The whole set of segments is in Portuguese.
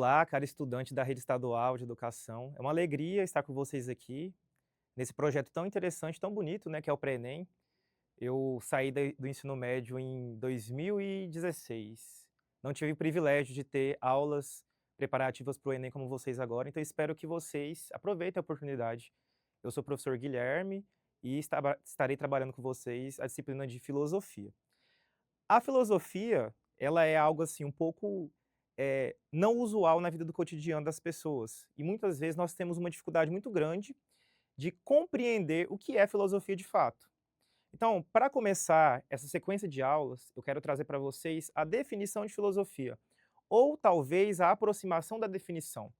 Olá, cara estudante da Rede Estadual de Educação. É uma alegria estar com vocês aqui, nesse projeto tão interessante, tão bonito, né, que é o Pré-ENEM. Eu saí do ensino médio em 2016. Não tive o privilégio de ter aulas preparativas para o Enem como vocês agora, então espero que vocês aproveitem a oportunidade. Eu sou o professor Guilherme e estarei trabalhando com vocês a disciplina de filosofia. A filosofia, ela é algo assim um pouco, não usual na vida do cotidiano das pessoas, e muitas vezes nós temos uma dificuldade muito grande de compreender o que é filosofia de fato. Então, para começar essa sequência de aulas, eu quero trazer para vocês a definição de filosofia, ou talvez a aproximação da definição,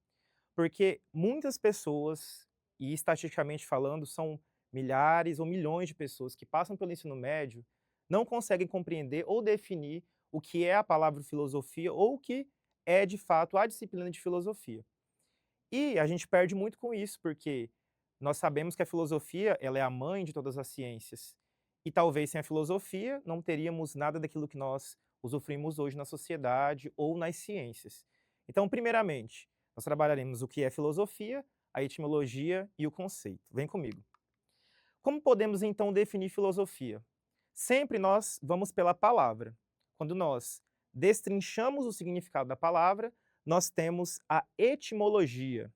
porque muitas pessoas, e estatisticamente falando, são milhares ou milhões de pessoas que passam pelo ensino médio, não conseguem compreender ou definir o que é a palavra filosofia ou o que é, de fato, a disciplina de filosofia. E a gente perde muito com isso, porque nós sabemos que a filosofia, ela é a mãe de todas as ciências. E talvez sem a filosofia não teríamos nada daquilo que nós usufruímos hoje na sociedade ou nas ciências. Então, primeiramente, nós trabalharemos o que é filosofia, a etimologia e o conceito. Vem comigo. Como podemos então definir filosofia? Sempre nós vamos pela palavra. Quando nós destrinchamos o significado da palavra, nós temos a etimologia.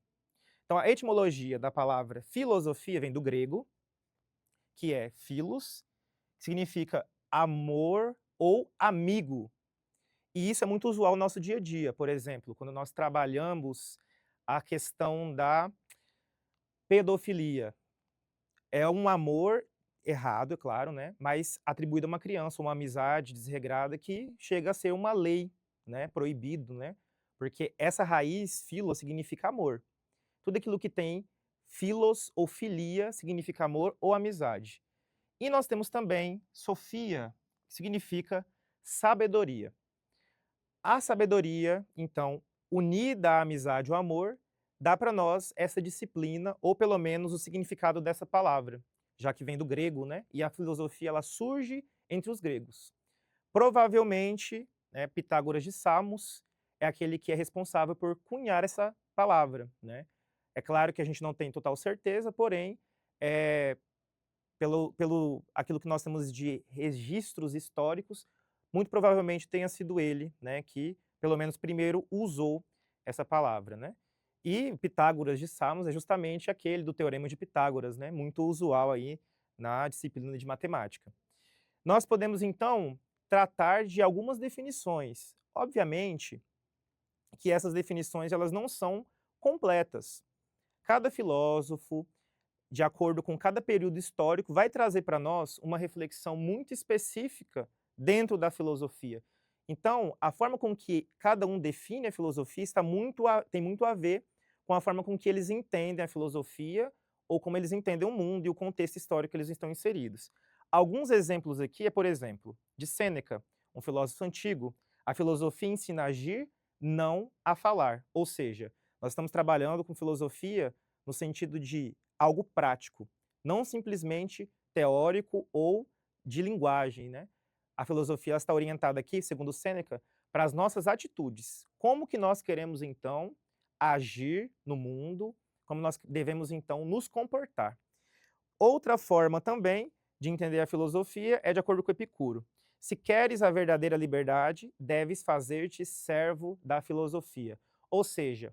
Então, a etimologia da palavra filosofia vem do grego, que é philos, que significa amor ou amigo. E isso é muito usual no nosso dia a dia. Por exemplo, quando nós trabalhamos a questão da pedofilia. É um amor errado, é claro, né, mas atribuído a uma criança, uma amizade desregrada que chega a ser uma lei, né, proibido, né, porque essa raiz, philo, significa amor. Tudo aquilo que tem philos ou filia significa amor ou amizade. E nós temos também Sofia, que significa sabedoria. A sabedoria, então, unida à amizade e ao amor, dá para nós essa disciplina, ou pelo menos o significado dessa palavra, já que vem do grego, né? E a filosofia ela surge entre os gregos. Provavelmente, né, Pitágoras de Samos é aquele que é responsável por cunhar essa palavra, né? É claro que a gente não tem total certeza, porém, pelo aquilo que nós temos de registros históricos, muito provavelmente tenha sido ele, né, que pelo menos primeiro usou essa palavra, né. E Pitágoras de Samos é justamente aquele do Teorema de Pitágoras, né, muito usual aí na disciplina de matemática. Nós podemos então tratar de algumas definições. Obviamente que essas definições elas não são completas. Cada filósofo, de acordo com cada período histórico, vai trazer para nós uma reflexão muito específica dentro da filosofia. Então, a forma com que cada um define a filosofia tem muito a ver com a forma com que eles entendem a filosofia ou como eles entendem o mundo e o contexto histórico que eles estão inseridos. Alguns exemplos aqui é, por exemplo, de Sêneca, um filósofo antigo. A filosofia ensina a agir, não a falar. Ou seja, nós estamos trabalhando com filosofia no sentido de algo prático, não simplesmente teórico ou de linguagem, né? A filosofia está orientada aqui, segundo Sêneca, para as nossas atitudes. Como que nós queremos, então, agir no mundo, como nós devemos, então, nos comportar. Outra forma também de entender a filosofia é de acordo com Epicuro. Se queres a verdadeira liberdade, deves fazer-te servo da filosofia. Ou seja,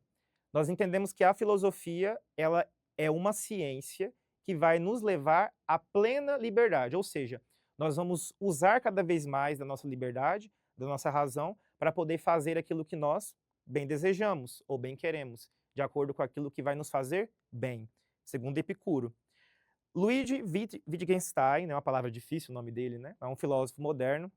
nós entendemos que a filosofia ela é uma ciência que vai nos levar à plena liberdade, ou seja, nós vamos usar cada vez mais da nossa liberdade, da nossa razão, para poder fazer aquilo que nós bem desejamos ou bem queremos, de acordo com aquilo que vai nos fazer bem, segundo Epicuro. Luigi Wittgenstein, é uma palavra difícil o nome dele, né? É um filósofo moderno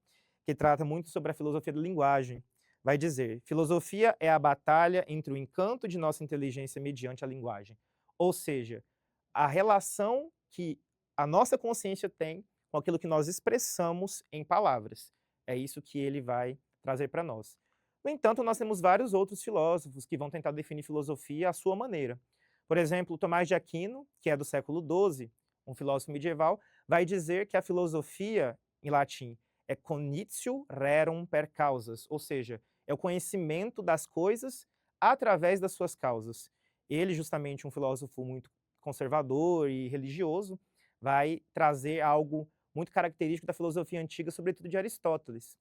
que trata muito sobre a filosofia da linguagem. Vai dizer: filosofia é a batalha entre o encanto de nossa inteligência mediante a linguagem. Ou seja, a relação que a nossa consciência tem com aquilo que nós expressamos em palavras. É isso que ele vai trazer para nós. No entanto, nós temos vários outros filósofos que vão tentar definir filosofia à sua maneira. Por exemplo, Tomás de Aquino, que é do século XII, um filósofo medieval, vai dizer que a filosofia, em latim, é cognitio rerum per causas, ou seja, é o conhecimento das coisas através das suas causas. Ele, justamente um filósofo muito conservador e religioso, vai trazer algo muito característico da filosofia antiga, sobretudo de Aristóteles.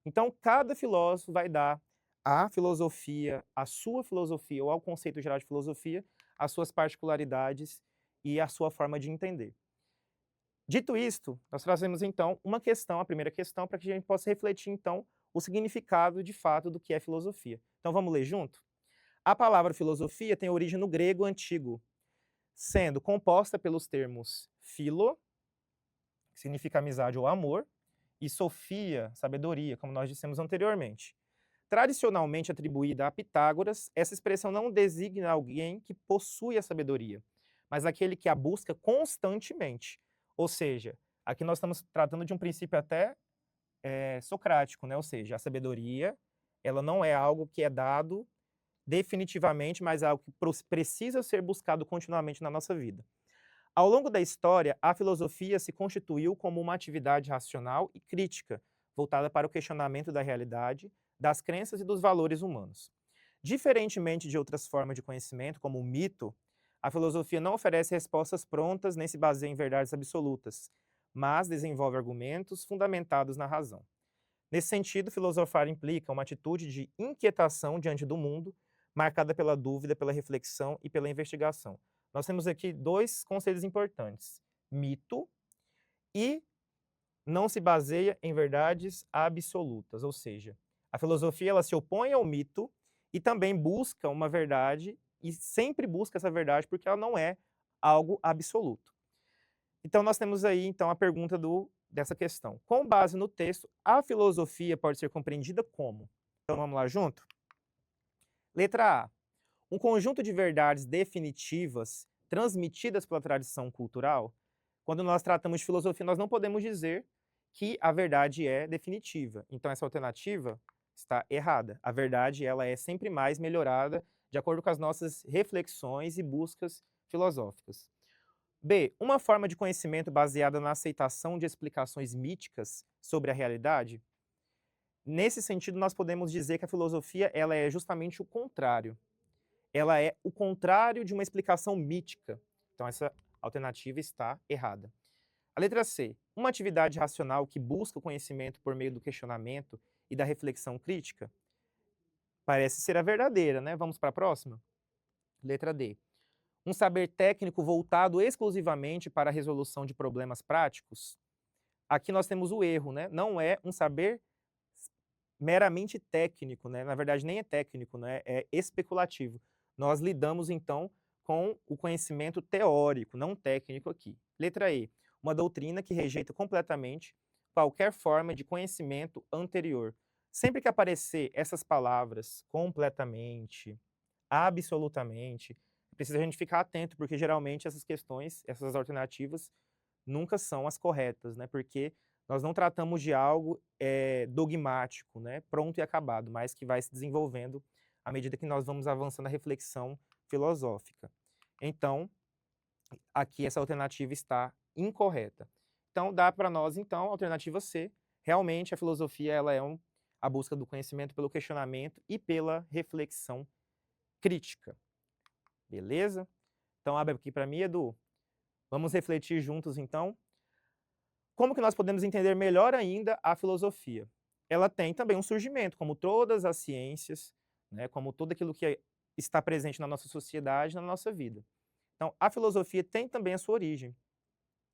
Então, cada filósofo vai dar à filosofia, à sua filosofia, ou ao conceito geral de filosofia, as suas particularidades e a sua forma de entender. Dito isto, nós trazemos então uma questão, a primeira questão, para que a gente possa refletir então o significado de fato do que é filosofia. Então vamos ler junto? A palavra filosofia tem origem no grego antigo, sendo composta pelos termos philo, que significa amizade ou amor, e sofia, sabedoria, como nós dissemos anteriormente. Tradicionalmente atribuída a Pitágoras, essa expressão não designa alguém que possui a sabedoria, mas aquele que a busca constantemente. Ou seja, aqui nós estamos tratando de um princípio até socrático, né? Ou seja, a sabedoria, ela não é algo que é dado definitivamente, mas é algo que precisa ser buscado continuamente na nossa vida. Ao longo da história, a filosofia se constituiu como uma atividade racional e crítica, voltada para o questionamento da realidade, das crenças e dos valores humanos. Diferentemente de outras formas de conhecimento, como o mito, a filosofia não oferece respostas prontas nem se baseia em verdades absolutas, mas desenvolve argumentos fundamentados na razão. Nesse sentido, filosofar implica uma atitude de inquietação diante do mundo, marcada pela dúvida, pela reflexão e pela investigação. Nós temos aqui dois conceitos importantes: mito e não se baseia em verdades absolutas, ou seja, a filosofia ela se opõe ao mito e também busca uma verdade e sempre busca essa verdade porque ela não é algo absoluto. Então nós temos aí então a pergunta dessa questão. Com base no texto, a filosofia pode ser compreendida como? Então vamos lá junto? Letra A. Um conjunto de verdades definitivas transmitidas pela tradição cultural. Quando nós tratamos de filosofia, nós não podemos dizer que a verdade é definitiva. Então essa alternativa está errada. A verdade ela é sempre mais melhorada de acordo com as nossas reflexões e buscas filosóficas. B. Uma forma de conhecimento baseada na aceitação de explicações míticas sobre a realidade. Nesse sentido, nós podemos dizer que a filosofia ela é justamente o contrário. Ela é o contrário de uma explicação mítica. Então, essa alternativa está errada. A letra C. Uma atividade racional que busca o conhecimento por meio do questionamento e da reflexão crítica. Parece ser a verdadeira, né? Vamos para a próxima? Letra D. Um saber técnico voltado exclusivamente para a resolução de problemas práticos. Aqui nós temos o erro, né? Não é um saber meramente técnico, né? Na verdade, nem é técnico, né? É especulativo. Nós lidamos, então, com o conhecimento teórico, não técnico aqui. Letra E. Uma doutrina que rejeita completamente qualquer forma de conhecimento anterior. Sempre que aparecer essas palavras, completamente, absolutamente, precisa a gente ficar atento, porque geralmente essas questões, essas alternativas, nunca são as corretas, né? Porque nós não tratamos de algo dogmático, né? Pronto e acabado, mas que vai se desenvolvendo à medida que nós vamos avançando na reflexão filosófica. Então, aqui essa alternativa está incorreta. Então, dá para nós, então, a alternativa C. Realmente, a filosofia ela é a busca do conhecimento pelo questionamento e pela reflexão crítica. Beleza? Então, abre aqui para mim, Edu. Vamos refletir juntos, então. Como que nós podemos entender melhor ainda a filosofia? Ela tem também um surgimento, como todas as ciências, né, como tudo aquilo que está presente na nossa sociedade, na nossa vida. Então, a filosofia tem também a sua origem.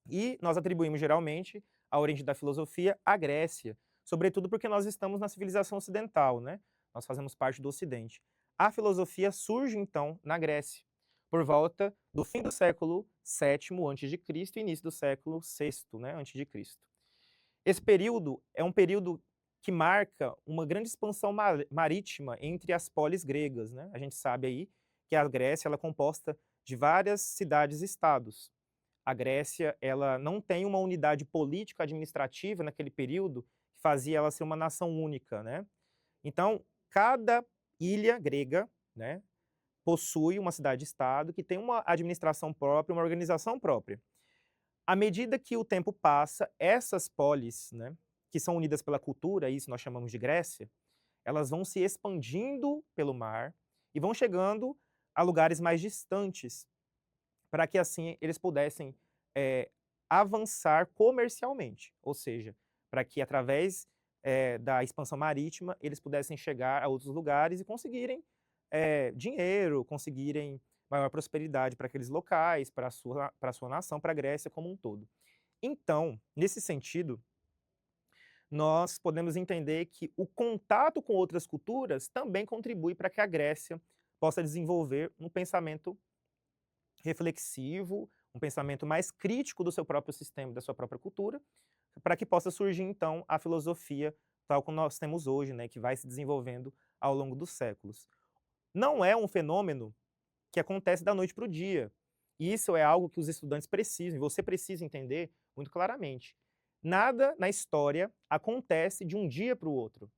E nós atribuímos geralmente a origem da filosofia à Grécia, sobretudo porque nós estamos na civilização ocidental, né? Nós fazemos parte do Ocidente. A filosofia surge, então, na Grécia, por volta do fim do século VII a.C. e início do século VI, né, a.C. Esse período é um período que marca uma grande expansão marítima entre as polis gregas, né? A gente sabe aí que a Grécia ela é composta de várias cidades-estados. A Grécia ela não tem uma unidade política administrativa naquele período que fazia ela ser uma nação única, né? Então, cada ilha grega, né, possui uma cidade-estado que tem uma administração própria, uma organização própria. À medida que o tempo passa, essas polis, né, que são unidas pela cultura, isso nós chamamos de Grécia, elas vão se expandindo pelo mar e vão chegando a lugares mais distantes, para que assim eles pudessem avançar comercialmente, ou seja, para que através da expansão marítima eles pudessem chegar a outros lugares e conseguirem dinheiro, conseguirem maior prosperidade para aqueles locais, para a sua nação, para a Grécia como um todo. Então, nesse sentido, nós podemos entender que o contato com outras culturas também contribui para que a Grécia possa desenvolver um pensamento reflexivo, um pensamento mais crítico do seu próprio sistema, da sua própria cultura, para que possa surgir então a filosofia tal como nós temos hoje, né, que vai se desenvolvendo ao longo dos séculos. Não é um fenômeno que acontece da noite para o dia. E isso é algo que os estudantes precisam, e você precisa entender muito claramente. Nada na história acontece de um dia para o outro.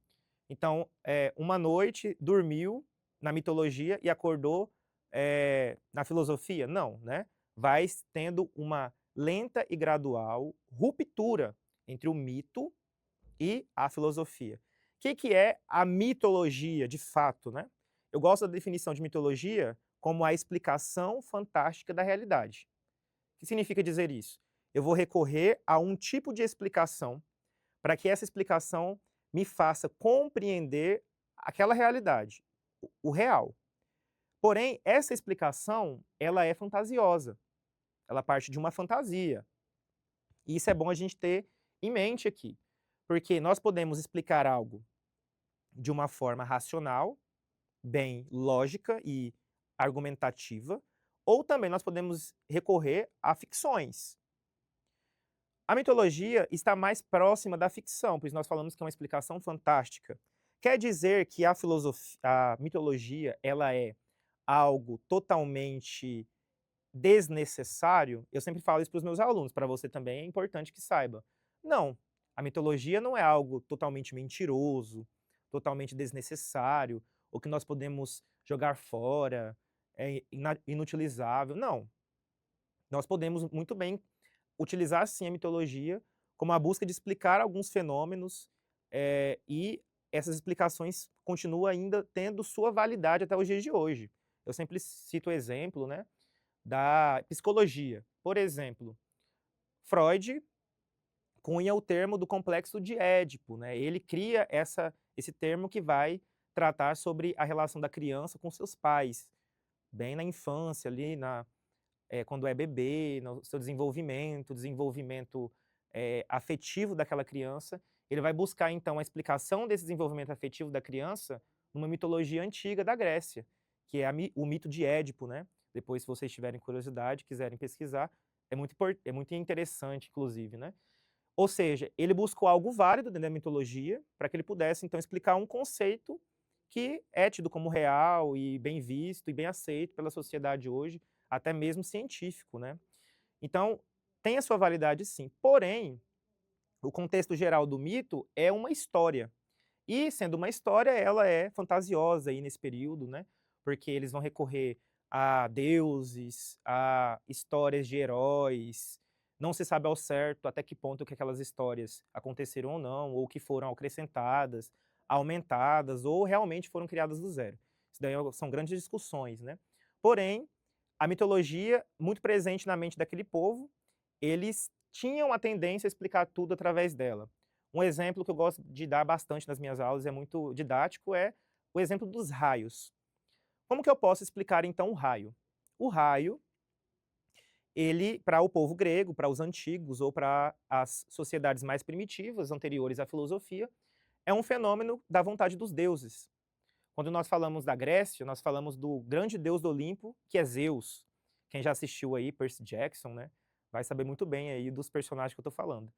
Então, uma noite dormiu na mitologia e acordou na filosofia? Não, né? Vai tendo uma lenta e gradual ruptura entre o mito e a filosofia. O que é a mitologia, de fato, né? Eu gosto da definição de mitologia como a explicação fantástica da realidade. O que significa dizer isso? Eu vou recorrer a um tipo de explicação para que essa explicação me faça compreender aquela realidade, o real. Porém, essa explicação, ela é fantasiosa. Ela parte de uma fantasia. E isso é bom a gente ter em mente aqui, porque nós podemos explicar algo de uma forma racional, bem lógica e argumentativa, ou também nós podemos recorrer a ficções. A mitologia está mais próxima da ficção, pois nós falamos que é uma explicação fantástica. Quer dizer que a mitologia ela é algo totalmente desnecessário? Eu sempre falo isso para os meus alunos, para você também é importante que saiba. Não, a mitologia não é algo totalmente mentiroso, totalmente desnecessário, ou que nós podemos jogar fora, é inutilizável. Não. Nós podemos muito bem utilizar sim a mitologia como a busca de explicar alguns fenômenos, e essas explicações continuam ainda tendo sua validade até os dias de hoje. Eu sempre cito o exemplo, né, da psicologia. Por exemplo, Freud cunha o termo do complexo de Édipo, né? Ele cria esse termo que vai tratar sobre a relação da criança com seus pais, bem na infância ali, quando é bebê, no seu desenvolvimento afetivo daquela criança. Ele vai buscar, então, a explicação desse desenvolvimento afetivo da criança numa mitologia antiga da Grécia, que é o mito de Édipo, né? Depois, se vocês tiverem curiosidade, quiserem pesquisar, é muito interessante, inclusive, né? Ou seja, ele buscou algo válido dentro da mitologia para que ele pudesse, então, explicar um conceito que é tido como real e bem visto e bem aceito pela sociedade hoje, até mesmo científico, né? Então, tem a sua validade sim. Porém, o contexto geral do mito é uma história. E, sendo uma história, ela é fantasiosa aí nesse período, né? Porque eles vão recorrer a deuses, a histórias de heróis. Não se sabe ao certo até que ponto que aquelas histórias aconteceram ou não, ou que foram acrescentadas, aumentadas, ou realmente foram criadas do zero. Isso daí são grandes discussões, né? Porém, a mitologia, muito presente na mente daquele povo, eles tinham a tendência a explicar tudo através dela. Um exemplo que eu gosto de dar bastante nas minhas aulas, é muito didático, é o exemplo dos raios. Como que eu posso explicar então o raio? O raio, ele, para o povo grego, para os antigos ou para as sociedades mais primitivas, anteriores à filosofia, é um fenômeno da vontade dos deuses. Quando nós falamos da Grécia, nós falamos do grande deus do Olimpo, que é Zeus. Quem já assistiu aí Percy Jackson, né, vai saber muito bem aí dos personagens que eu estou falando.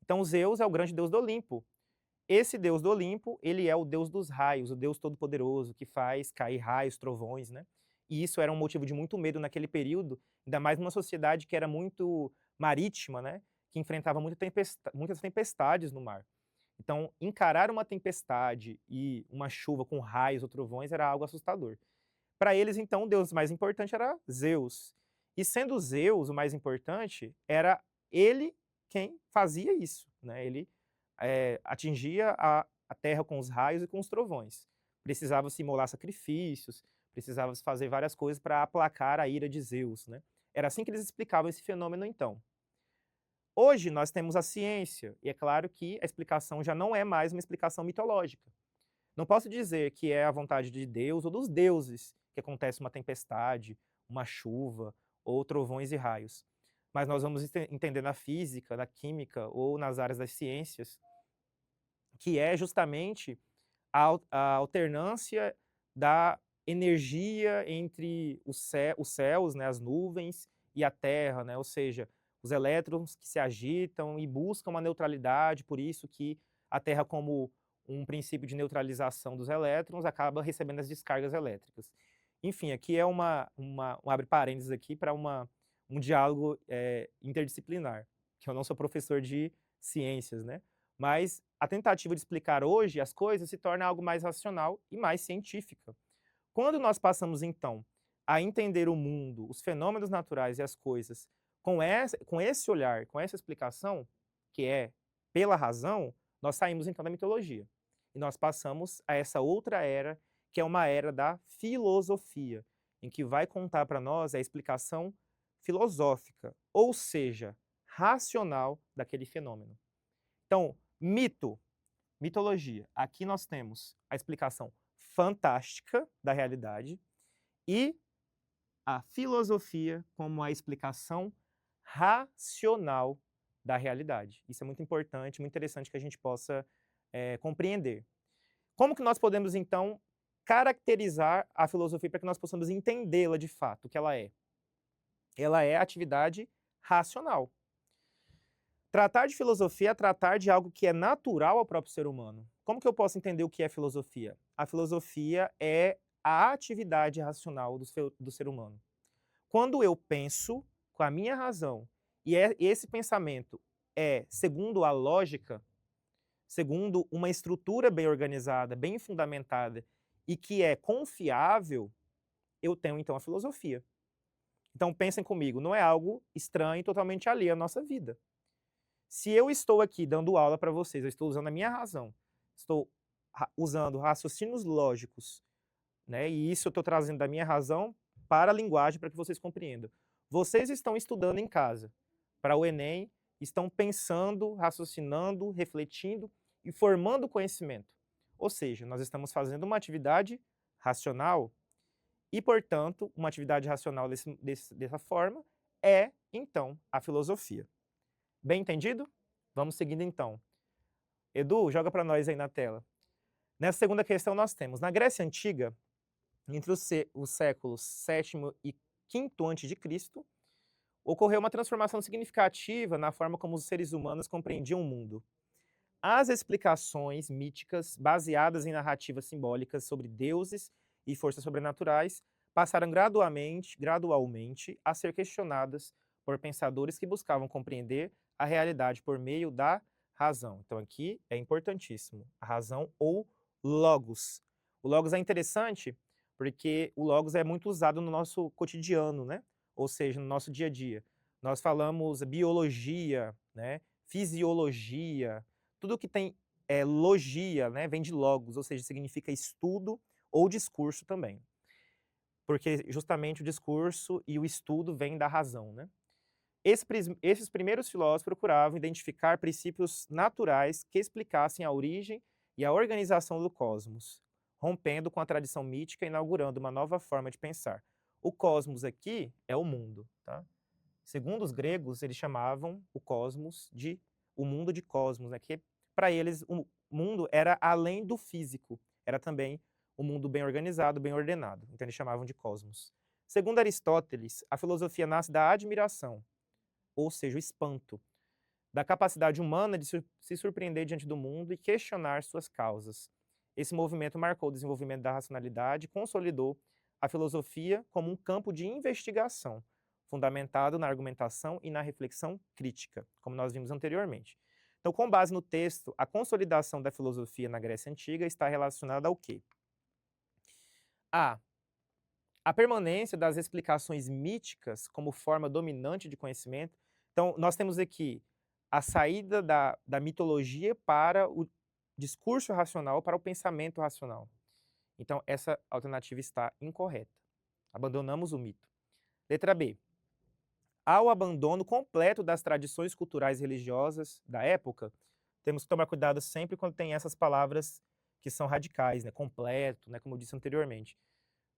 Então Zeus é o grande deus do Olimpo. Esse deus do Olimpo, ele é o deus dos raios, o deus todo-poderoso, que faz cair raios, trovões, né? E isso era um motivo de muito medo naquele período, ainda mais numa sociedade que era muito marítima, né? Que enfrentava muitas tempestades no mar. Então, encarar uma tempestade e uma chuva com raios ou trovões era algo assustador. Para eles, então, o deus mais importante era Zeus. E sendo Zeus o mais importante, era ele quem fazia isso, né? Ele atingia a terra com os raios e com os trovões. Precisava se imolar sacrifícios, precisava fazer várias coisas para aplacar a ira de Zeus, né? Era assim que eles explicavam esse fenômeno então. Hoje nós temos a ciência, e é claro que a explicação já não é mais uma explicação mitológica. Não posso dizer que é a vontade de Deus ou dos deuses que acontece uma tempestade, uma chuva ou trovões e raios. Mas nós vamos entender na física, na química ou nas áreas das ciências que é justamente a alternância da energia entre os céus, né, as nuvens, e a Terra, né, ou seja, os elétrons que se agitam e buscam uma neutralidade, por isso que a Terra, como um princípio de neutralização dos elétrons, acaba recebendo as descargas elétricas. Enfim, aqui é um abre parênteses aqui para um diálogo interdisciplinar, que eu não sou professor de ciências, né? Mas a tentativa de explicar hoje as coisas se torna algo mais racional e mais científica. Quando nós passamos, então, a entender o mundo, os fenômenos naturais e as coisas com esse olhar, com essa explicação, que é pela razão, nós saímos, então, da mitologia. E nós passamos a essa outra era, que é uma era da filosofia, em que vai contar para nós a explicação filosófica, ou seja, racional daquele fenômeno. Então, mitologia. Aqui nós temos a explicação fantástica da realidade e a filosofia como a explicação racional da realidade. Isso é muito importante, muito interessante que a gente possa compreender. Como que nós podemos, então, caracterizar a filosofia para que nós possamos entendê-la de fato, o que ela é? Ela é atividade racional. Tratar de filosofia é tratar de algo que é natural ao próprio ser humano. Como que eu posso entender o que é filosofia? A filosofia é a atividade racional do ser humano. Quando eu penso com a minha razão, e esse pensamento é segundo a lógica, segundo uma estrutura bem organizada, bem fundamentada, e que é confiável, eu tenho então a filosofia. Então pensem comigo, não é algo estranho e totalmente alheio à nossa vida. Se eu estou aqui dando aula para vocês, eu estou usando a minha razão, estou usando raciocínios lógicos, né, e isso eu estou trazendo da minha razão para a linguagem para que vocês compreendam. Vocês estão estudando em casa para o Enem, estão pensando, raciocinando, refletindo e formando conhecimento. Ou seja, nós estamos fazendo uma atividade racional e, portanto, uma atividade racional dessa forma é, então, a filosofia. Bem entendido? Vamos seguindo então. Edu, joga para nós aí na tela. Nessa segunda questão nós temos, na Grécia Antiga, entre os séculos VII e V a.C., ocorreu uma transformação significativa na forma como os seres humanos compreendiam o mundo. As explicações míticas, baseadas em narrativas simbólicas sobre deuses e forças sobrenaturais, passaram gradualmente a ser questionadas por pensadores que buscavam compreender a realidade por meio da razão. Então aqui é importantíssimo, a razão ou logos. O logos é interessante porque o logos é muito usado no nosso cotidiano, né? Ou seja, no nosso dia a dia. Nós falamos biologia, né? Fisiologia, tudo que tem logia, né? Vem de logos, ou seja, significa estudo ou discurso também. Porque justamente o discurso e o estudo vêm da razão, né? Esses primeiros filósofos procuravam identificar princípios naturais que explicassem a origem e a organização do cosmos, rompendo com a tradição mítica e inaugurando uma nova forma de pensar. O cosmos aqui é o mundo, tá? Segundo os gregos, eles chamavam o cosmos de o mundo de cosmos, né? Que para eles o mundo era além do físico, era também um mundo bem organizado, bem ordenado. Então eles chamavam de cosmos. Segundo Aristóteles, a filosofia nasce da admiração, ou seja, o espanto, da capacidade humana de se surpreender diante do mundo e questionar suas causas. Esse movimento marcou o desenvolvimento da racionalidade e consolidou a filosofia como um campo de investigação, fundamentado na argumentação e na reflexão crítica, como nós vimos anteriormente. Então, com base no texto, a consolidação da filosofia na Grécia Antiga está relacionada ao quê? A permanência das explicações míticas como forma dominante de conhecimento. Então, nós temos aqui a saída da mitologia para o discurso racional, para o pensamento racional. Então, essa alternativa está incorreta. Abandonamos o mito. Letra B. Ao abandono completo das tradições culturais e religiosas da época, temos que tomar cuidado sempre quando tem essas palavras que são radicais, né? Completo, né? Como eu disse anteriormente.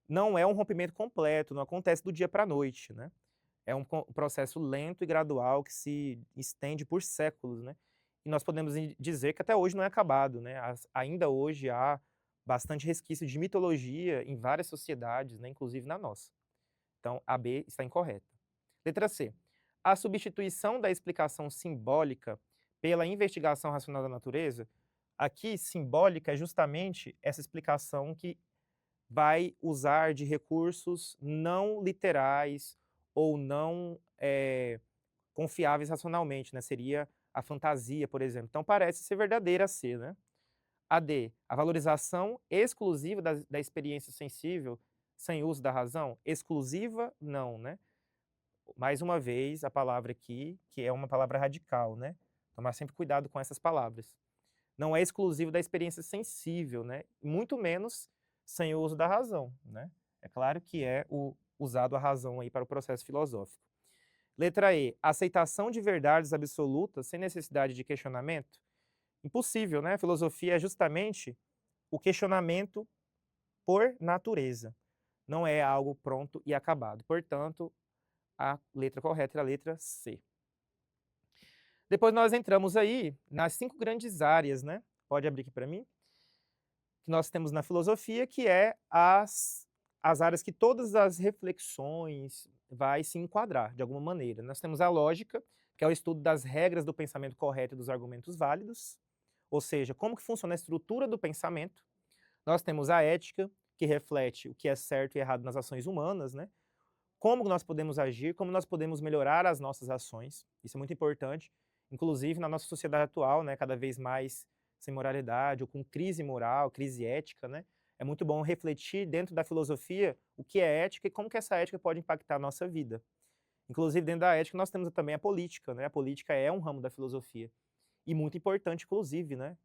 Não é um rompimento completo, não acontece do dia para a noite, né? É um processo lento e gradual que se estende por séculos, né? E nós podemos dizer que até hoje não é acabado, né? Ainda hoje há bastante resquício de mitologia em várias sociedades, né? Inclusive na nossa. Então, a B está incorreta. Letra C. A substituição da explicação simbólica pela investigação racional da natureza. Aqui, simbólica é justamente essa explicação que vai usar de recursos não literais ou não confiáveis racionalmente, né? Seria a fantasia, por exemplo. Então, parece ser verdadeira a C, né? A D, a valorização exclusiva da experiência sensível sem uso da razão? Exclusiva, não, né? Mais uma vez, a palavra aqui, que é uma palavra radical, né? Tomar sempre cuidado com essas palavras. Não é exclusivo da experiência sensível, né? Muito menos sem o uso da razão, né? É claro que é usado a razão aí para o processo filosófico. Letra E, aceitação de verdades absolutas sem necessidade de questionamento? Impossível, né? A filosofia é justamente o questionamento por natureza. Não é algo pronto e acabado. Portanto, a letra correta é a letra C. Depois nós entramos aí nas 5 grandes áreas, né? Pode abrir aqui para mim. Que nós temos na filosofia, que é as áreas que todas as reflexões vai se enquadrar, de alguma maneira. Nós temos a lógica, que é o estudo das regras do pensamento correto e dos argumentos válidos, ou seja, como que funciona a estrutura do pensamento. Nós temos a ética, que reflete o que é certo e errado nas ações humanas, né? Como nós podemos agir, como nós podemos melhorar as nossas ações. Isso é muito importante, inclusive na nossa sociedade atual, né, cada vez mais sem moralidade ou com crise moral, crise ética, né? É muito bom refletir dentro da filosofia o que é ética e como que essa ética pode impactar a nossa vida. Inclusive dentro da ética nós temos também a política, né? A política é um ramo da filosofia e muito importante, inclusive, né?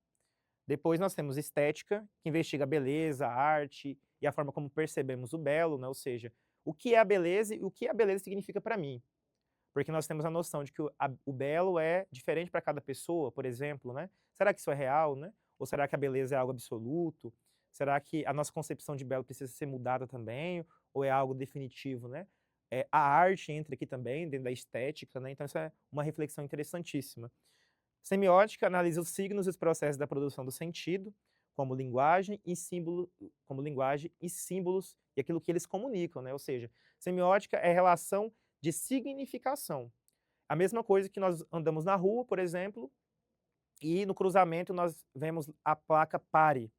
Depois nós temos estética, que investiga a beleza, a arte e a forma como percebemos o belo, né? Ou seja, o que é a beleza e o que a beleza significa para mim. Porque nós temos a noção de que o belo é diferente para cada pessoa, por exemplo, né? Será que isso é real, né? Ou será que a beleza é algo absoluto? Será que a nossa concepção de belo precisa ser mudada também? Ou é algo definitivo, né? A arte entra aqui também, dentro da estética, né? Então isso é uma reflexão interessantíssima. Semiótica analisa os signos e os processos da produção do sentido, como linguagem e símbolos e aquilo que eles comunicam, né? Ou seja, semiótica é relação de significação. A mesma coisa que nós andamos na rua, por exemplo, e no cruzamento nós vemos a placa pare.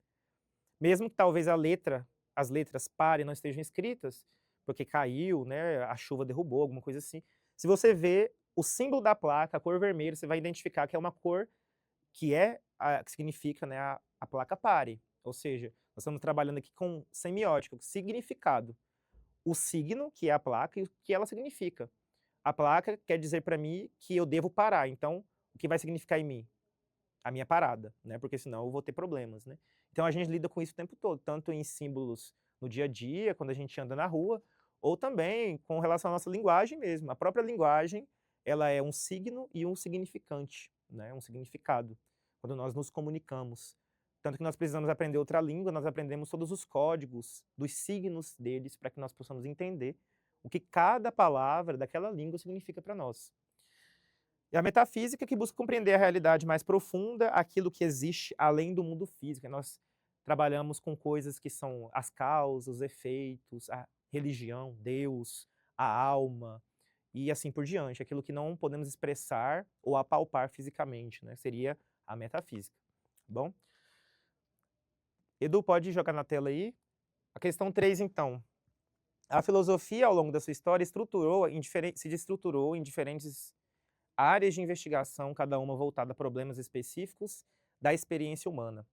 Mesmo que talvez as letras pare não estejam escritas, porque caiu, né, a chuva derrubou, alguma coisa assim. Se você vê o símbolo da placa, a cor vermelha, você vai identificar que é uma cor que significa, né, a placa pare. Ou seja, nós estamos trabalhando aqui com semiótica, com significado. O signo, que é a placa, e o que ela significa. A placa quer dizer para mim que eu devo parar. Então, o que vai significar em mim? A minha parada, né? Porque senão eu vou ter problemas, né? Então a gente lida com isso o tempo todo, tanto em símbolos no dia a dia, quando a gente anda na rua, ou também com relação à nossa linguagem mesmo. A própria linguagem, ela é um signo e um significante, né? Um significado, quando nós nos comunicamos. Tanto que nós precisamos aprender outra língua, nós aprendemos todos os códigos dos signos deles para que nós possamos entender o que cada palavra daquela língua significa para nós. E a metafísica que busca compreender a realidade mais profunda, aquilo que existe além do mundo físico. Nós trabalhamos com coisas que são as causas, os efeitos, a religião, Deus, a alma e assim por diante. Aquilo que não podemos expressar ou apalpar fisicamente, né? Seria a metafísica. Tá bom? Edu, pode jogar na tela aí. A questão 3, então. A filosofia, ao longo da sua história, se estruturou em diferentes áreas de investigação, cada uma voltada a problemas específicos da experiência humana.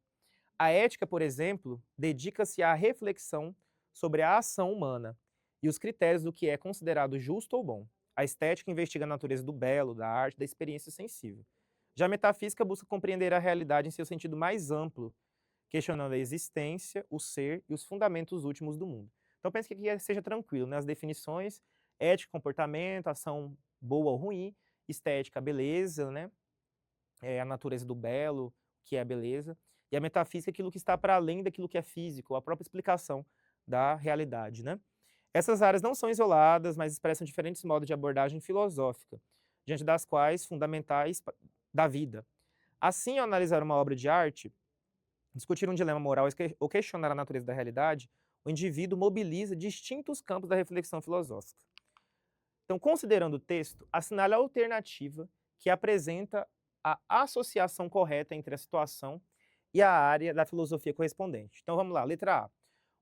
A ética, por exemplo, dedica-se à reflexão sobre a ação humana e os critérios do que é considerado justo ou bom. A estética investiga a natureza do belo, da arte, da experiência sensível. Já a metafísica busca compreender a realidade em seu sentido mais amplo, questionando a existência, o ser e os fundamentos últimos do mundo. Então pense que aqui seja tranquilo, né? As definições, ética, comportamento, ação boa ou ruim, estética, beleza, né? A natureza do belo, que é a beleza, e a metafísica, aquilo que está para além daquilo que é físico, a própria explicação da realidade, né? Essas áreas não são isoladas, mas expressam diferentes modos de abordagem filosófica, diante das quais fundamentais da vida. Assim, ao analisar uma obra de arte, discutir um dilema moral ou questionar a natureza da realidade, o indivíduo mobiliza distintos campos da reflexão filosófica. Então, considerando o texto, assinale a alternativa que apresenta a associação correta entre a situação e a área da filosofia correspondente. Então, vamos lá, letra A.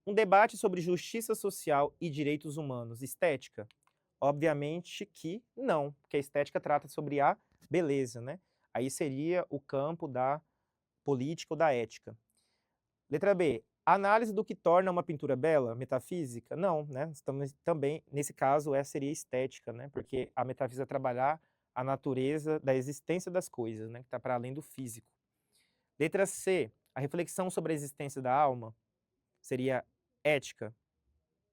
Um debate sobre justiça social e direitos humanos, estética? Obviamente que não, porque a estética trata sobre a beleza, né? Aí seria o campo da política ou da ética. Letra B. Análise do que torna uma pintura bela, metafísica? Não, né? Estamos também, nesse caso, seria estética, né? Porque a metafísica é trabalhar a natureza da existência das coisas, né? Que está para além do físico. Letra C. A reflexão sobre a existência da alma seria ética?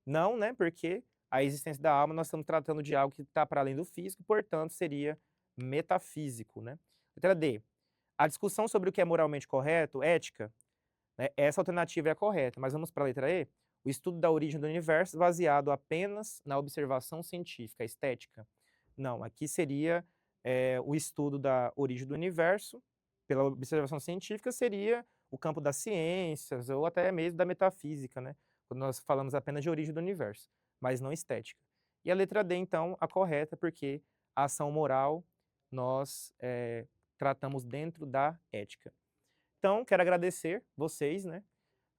Não, né? Porque a existência da alma nós estamos tratando de algo que está para além do físico, portanto, seria metafísico, né? Letra D. A discussão sobre o que é moralmente correto, ética? Essa alternativa é a correta, mas vamos para a letra E? O estudo da origem do universo baseado apenas na observação científica, estética? Não, aqui seria o estudo da origem do universo, pela observação científica, seria o campo das ciências, ou até mesmo da metafísica, né? Quando nós falamos apenas de origem do universo, mas não estética. E a letra D, então, a correta, porque a ação moral nós tratamos dentro da ética. Então, quero agradecer vocês, né?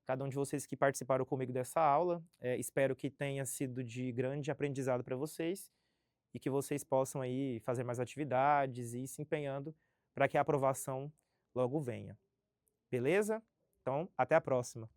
Cada um de vocês que participaram comigo dessa aula. Espero que tenha sido de grande aprendizado para vocês e que vocês possam aí fazer mais atividades e ir se empenhando para que a aprovação logo venha. Beleza? Então, até a próxima.